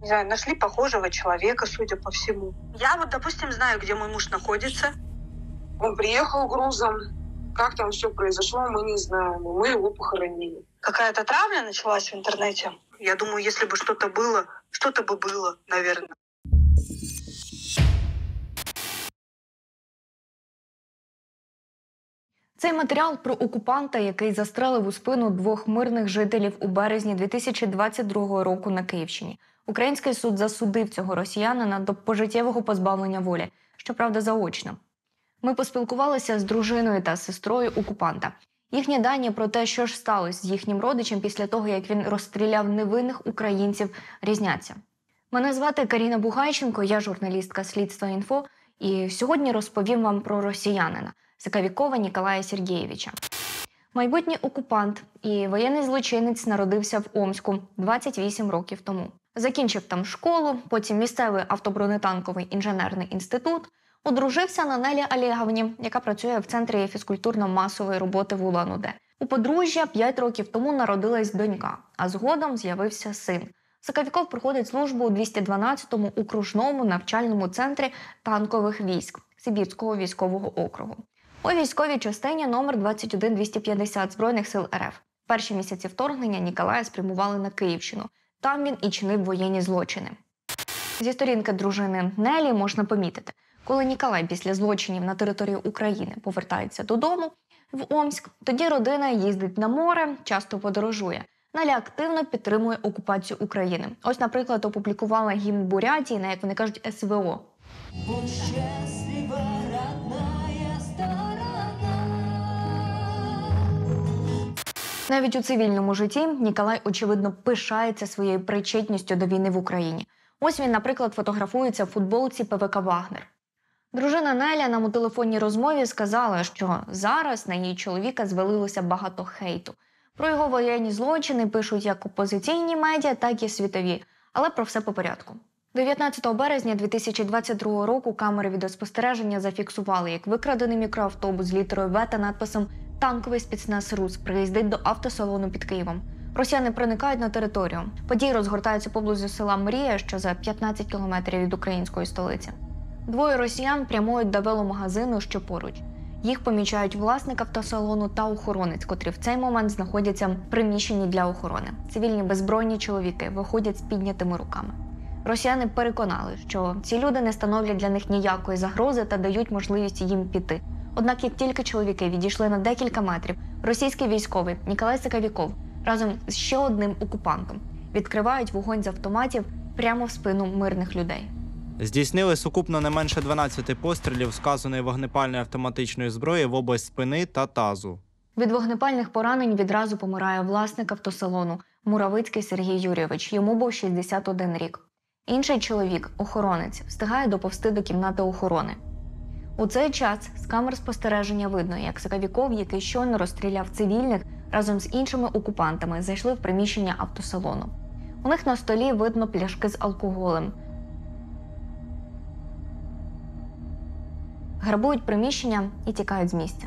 Не знаю, нашли похожего человека, судя по всему. Я вот, допустим, знаю, где мой муж находится. Он приехал грузом. Как там все произошло, мы не знаем. Мы его похоронили. Какая-то травля началась в интернете. Я думаю, если бы что-то бы было, наверное. Цей матеріал про окупанта, який застрелив у спину 2 мирних жителів у березні 2022 року на Київщині. Український суд засудив цього росіянина до пожиттєвого позбавлення волі, щоправда заочно. Ми поспілкувалися з дружиною та сестрою окупанта. Їхні дані про те, що ж сталося з їхнім родичем після того, як він розстріляв невинних українців, різняться. Мене звати Каріна Бугайченко, я журналістка Слідства.Інфо, і сьогодні розповім вам про росіянина Сакавікова Ніколая Сергійовича. Майбутній окупант і воєнний злочинець народився в Омську 28 років тому. Закінчив там школу, потім місцевий автобронетанковий інженерний інститут, одружився на Нелі Олеговні, яка працює в Центрі фізкультурно-масової роботи в Улан-Удэ. У подружжя 5 років тому народилась донька, а згодом з'явився син. Сакавіков проходить службу у 212-му окружному навчальному центрі танкових військ Сибірського військового округу. У військовій частині номер 21250 Збройних сил РФ. Перші місяці вторгнення Ніколая спрямували на Київщину. Там він і чинив воєнні злочини. Зі сторінки дружини Нелі можна помітити, коли Ніколай після злочинів на території України повертається додому в Омськ, тоді родина їздить на море, часто подорожує. Неля активно підтримує окупацію України. Ось, наприклад, опублікувала гімн Бурятії на, як вони кажуть, СВО. Навіть у цивільному житті Ніколай, очевидно, пишається своєю причетністю до війни в Україні. Ось він, наприклад, фотографується в футболці ПВК «Вагнер». Дружина Неля нам у телефонній розмові сказала, що зараз на її чоловіка звалилося багато хейту. Про його воєнні злочини пишуть як опозиційні медіа, так і світові. Але про все по порядку. 19 березня 2022 року камери відеоспостереження зафіксували, як викрадений мікроавтобус з літерою «В» та надписом «Танковий спецназ РУС» приїздить до автосалону під Києвом. Росіяни проникають на територію. Події розгортаються поблизу села Мрія, що за 15 кілометрів від української столиці. 2 росіян прямують до веломагазину, що поруч. Їх помічають власник автосалону та охоронець, котрі в цей момент знаходяться в приміщенні для охорони. Цивільні беззбройні чоловіки виходять з піднятими руками. Росіяни переконали, що ці люди не становлять для них ніякої загрози та дають можливість їм піти. Однак, як тільки чоловіки відійшли на декілька метрів, російський військовий Ніколай Сакавіков разом з ще одним окупантом відкривають вогонь з автоматів прямо в спину мирних людей. Здійснили сукупно не менше 12 пострілів сказаної вогнепальної автоматичної зброї в область спини та тазу. Від вогнепальних поранень відразу помирає власник автосалону Муравицький Сергій Юрійович. Йому був 61 рік. Інший чоловік, охоронець, встигає доповзти до кімнати охорони. У цей час з камер спостереження видно, як Сакавіков, який щойно розстріляв цивільних, разом з іншими окупантами зайшли в приміщення автосалону. У них на столі видно пляшки з алкоголем. Грабують приміщення і тікають з місця.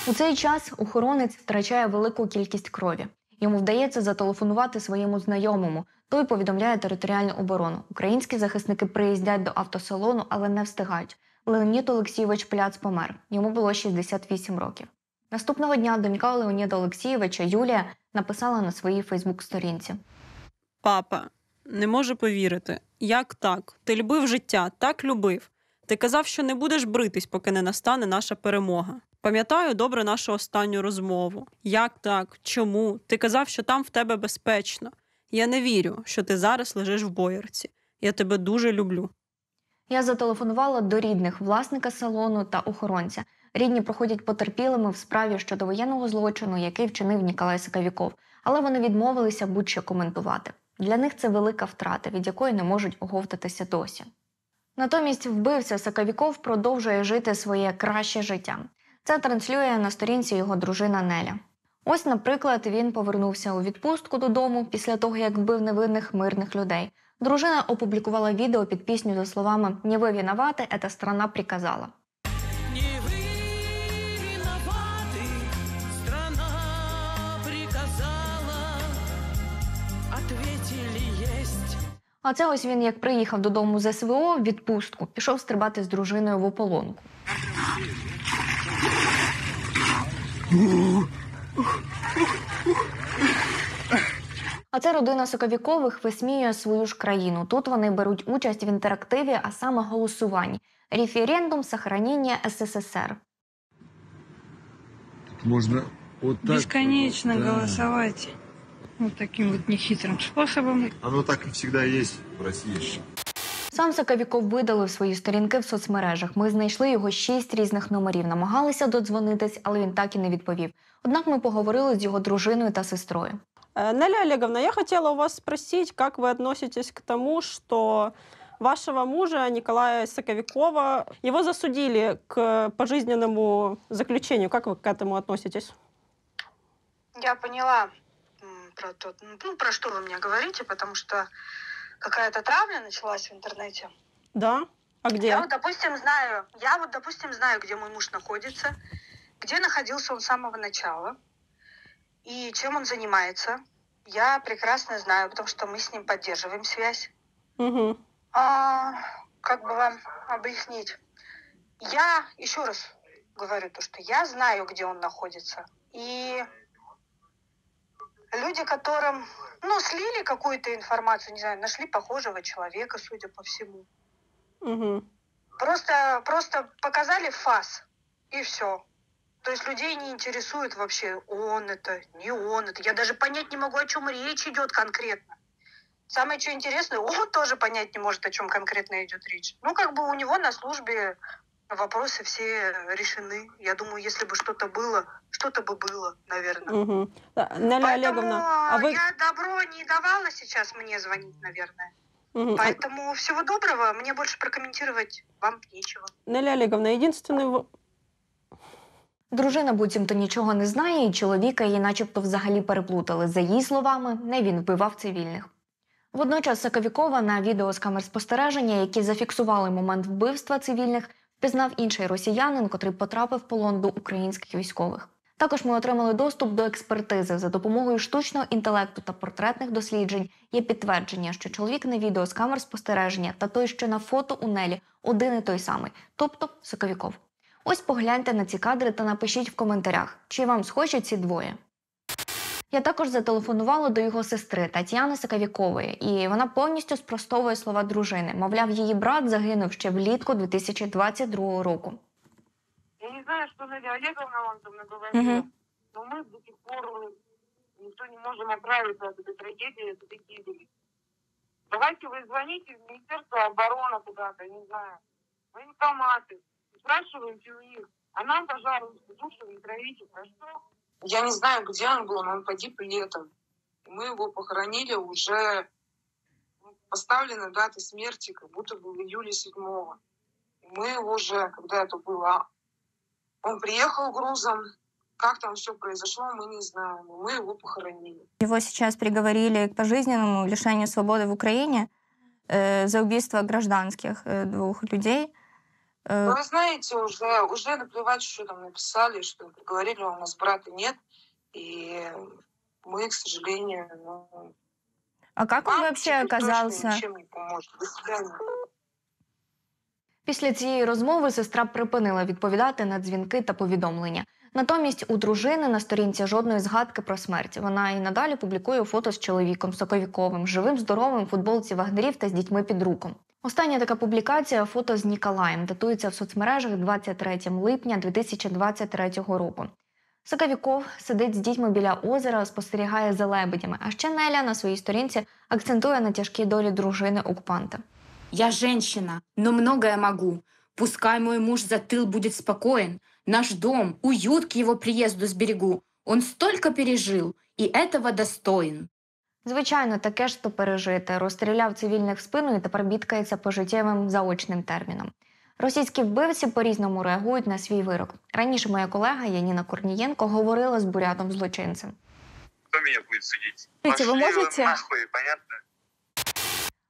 У цей час охоронець втрачає велику кількість крові. Йому вдається зателефонувати своєму знайомому. Той повідомляє територіальну оборону. Українські захисники приїздять до автосалону, але не встигають. Леонід Олексійович Пляц помер. Йому було 68 років. Наступного дня донька Леоніда Олексійовича Юлія написала на своїй фейсбук-сторінці. «Папа, не можу повірити. Як так? Ти любив життя, так любив. Ти казав, що не будеш бритись, поки не настане наша перемога. Пам'ятаю добре нашу останню розмову. Як так? Чому? Ти казав, що там в тебе безпечно. Я не вірю, що ти зараз лежиш в Боярці. Я тебе дуже люблю». Я зателефонувала до рідних власника салону та охоронця. Рідні проходять потерпілими в справі щодо воєнного злочину, який вчинив Ніколай Сакавіков. Але вони відмовилися будь-що коментувати. Для них це велика втрата, від якої не можуть оговтатися досі. Натомість вбивця Сакавіков продовжує жити своє краще життя. Це транслює на сторінці його дружина Неля. Ось, наприклад, він повернувся у відпустку додому після того, як вбив невинних мирних людей. Дружина опублікувала відео під пісню за словами «Не ви виноваты, эта страна приказала». А це ось він, як приїхав додому з СВО в відпустку, пішов стрибати з дружиною в ополонку. А це родина Соковікових висміює свою ж країну. Тут вони беруть участь в інтерактиві, а саме голосуванні. Референдум сохранення СССР. Можно вот так Бесконечно вот, да. голосовать вот таким вот нехитрым способом. Оно так и всегда есть в России. Сам Соковіков видалив свої сторінки в соцмережах. Ми знайшли його 6 різних номерів, намагалися додзвонитись, але він так і не відповів. Однак ми поговорили з його дружиною та сестрою. Неля Олеговна, я хотела у вас спросить, как вы относитесь к тому, что вашего мужа Николая Соковикова, его засудили к пожизненному заключению. Как вы к этому относитесь? Я поняла про что вы мне говорите, потому что какая-то травля началась в интернете. Да? А где? Я вот, допустим, знаю, где мой муж находится, где находился он с самого начала и чем он занимается. Я прекрасно знаю, потому что мы с ним поддерживаем связь. Угу. Как бы вам объяснить? Я еще раз говорю то, что я знаю, где он находится. И люди, которым, слили какую-то информацию, не знаю, нашли похожего человека, судя по всему. Угу. Просто показали фас, и все. То есть людей не интересует вообще, он это, не он это. Я даже понять не могу, о чем речь идет конкретно. Самое что интересное, он тоже понять не может, о чем конкретно идет речь. У него на службе вопросы все решены. Я думаю, если бы что-то бы было, наверное. Угу. Неля Поэтому Олеговна, а вы... я добро не давала сейчас мне звонить, наверное. Угу. Поэтому всего доброго. Мне больше прокомментировать вам нечего. Неля Олеговна, единственный... Дружина буцімто нічого не знає, і чоловіка її начебто взагалі переплутали. За її словами, не він вбивав цивільних. Водночас Соковікова на відео з камер спостереження, які зафіксували момент вбивства цивільних, впізнав інший росіянин, котрий потрапив в полон до українських військових. Також ми отримали доступ до експертизи. За допомогою штучного інтелекту та портретних досліджень є підтвердження, що чоловік на відео з камер спостереження та той, що на фото у Нелі, один і той самий, тобто Соковіков. Ось погляньте на ці кадри та напишіть в коментарях, чи вам схожі ці двоє. Я також зателефонувала до його сестри Тетяни Соковікової, і вона повністю спростовує слова дружини. Мовляв, її брат загинув ще влітку 2022 року. Я не знаю, что Надя Олеговна вам там наговорила, но мы до сих пор никто не можем оправиться от этой трагедии, от этой гибели. Давайте вы звоните в Министерство обороны куда-то, не знаю, в военкоматы, спрашивайте у них, а нам, пожалуйста, душу не травите, хорошо? Я не знаю, где он был, но он погиб летом. Мы его похоронили уже, поставлена дата смерти, как будто бы в июле 7-го. Мы его уже, когда это было, он приехал грузом, как там все произошло, мы не знаем, но мы его похоронили. Его сейчас приговорили к пожизненному лишению свободы в Украине за убийство гражданских 2 людей. Вы знаете, уже наплевать, что там написали, что приговорили, у нас брата нет, и мы, к сожалению, А как он вообще оказался? Ничем не поможет. До свидания. Після цієї розмови сестра припинила відповідати на дзвінки та повідомлення. Натомість у дружини на сторінці жодної згадки про смерть. Вона і надалі публікує фото з чоловіком Соковіковим, живим, здоровим, в футболці вагнерів та з дітьми під руком. Остання така публікація – фото з Ніколаєм, датується в соцмережах 23 липня 2023 року. Соковіков сидить з дітьми біля озера, спостерігає за лебедями. А ще Неля на своїй сторінці акцентує на тяжкій долі дружини окупанта. «Я женщина, но многое могу. Пускай мой муж за тыл будет спокоен. Наш дом, уют к его приезду сберегу. Он столько пережил, и этого достоин». Звичайно, таке ж то пережити. Розстріляв цивільних в спину і тепер бідкається пожиттєвим заочним терміном. Російські вбивці по-різному реагують на свій вирок. Раніше моя колега Яніна Корнієнко говорила з бурятом-злочинцем. Кто меня будет судить? Вы можете? Нахуй, понятно?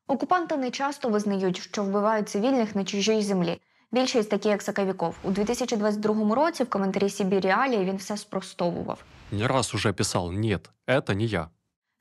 Окупанти не часто визнають, що вбивають цивільних на чужій землі. Більшість такі, як Соковіков. У 2022 році в коментарі «Сібі Реалії» він все спростовував. Не раз уже писал: «Нет, это не я».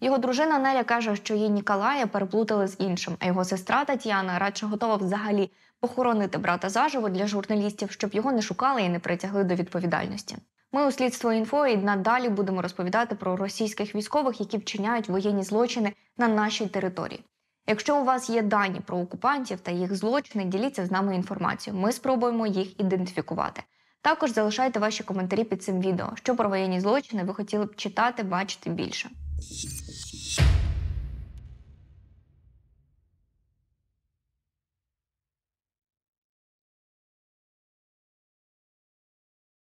Його дружина Неля каже, що її Ніколая переплутали з іншим, а його сестра Тетяна радше готова взагалі похоронити брата заживо для журналістів, щоб його не шукали і не притягли до відповідальності. Ми у Слідство.Інфо і надалі будемо розповідати про російських військових, які вчиняють воєнні злочини на нашій території. Якщо у вас є дані про окупантів та їх злочини, діліться з нами інформацією. Ми спробуємо їх ідентифікувати. Також залишайте ваші коментарі під цим відео. Що про воєнні злочини ви хотіли б читати, бачити більше.